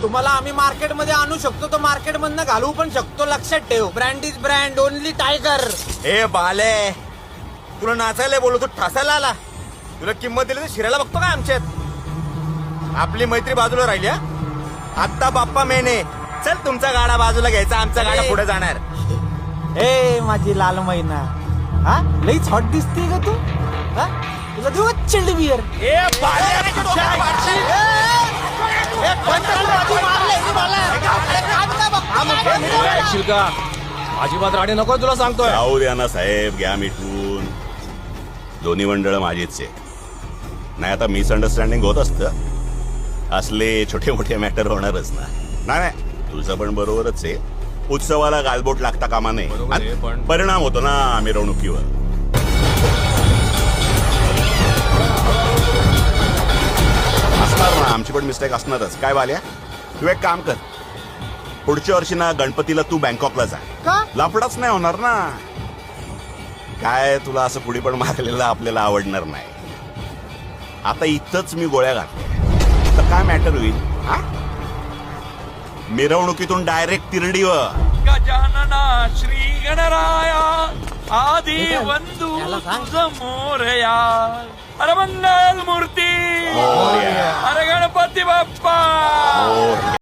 तुम्हाला आम्ही मार्केटमध्ये आणू शकतो तर मार्केट मधनं घालवू पण शकतो. लक्षात ठेव, brand is brand, only Tiger. ए बाले, तुला नाचायला बोलतो ठसायला आला. तुला किंमत दिली तर शिरायला बघतो का आमच्यात? आपली मैत्री बाजूला राहिली. आत्ता बाप्पा मेने, चल तुमचा गाडा बाजूला घ्यायचा, आमचा गाडा पुढे जाणार. ए माझी लाल मैना, हा लईच हॉट दिसते का तू? हा तुला देऊ चिल्ड बियर. ए बाले, का अजिबात राणे नको तुला सांगतोय. राहू द्या ना साहेब, घ्या मिटून. दोन्ही मंडळ माझीच आहे. नाही आता मिसअंडरस्टँडिंग होत असतं, असले छोटे मोठे मॅटर होणारच ना. नाही तुझं पण बरोबरच आहे. उत्सवाला गालबोट लागता कामा नये. बरोबर आहे, पण- परिणाम होतो ना मिरवणुकीवर. असणार ना, आमची पण मिस्टेक असणारच. काय बाल्या, तू एक काम कर, पुढच्या वर्षी ना गणपतीला तू बँकॉकला जा. का? लफडाच नाही होणार ना. काय तुला असं पुढे पण मारलेलं आपल्याला आवडणार नाही. आता इथंच मी गोळ्या घातल्या तर काय मॅटर होईल? हा, मिरवणुकीतून डायरेक्ट तिरडीवर. गजानना श्री गणराया आदि वंदू याला सांग. तुझ मोरया. अरे मंगल मूर्ती, मोरया. अरे गणपती बाप्पा. मोरया.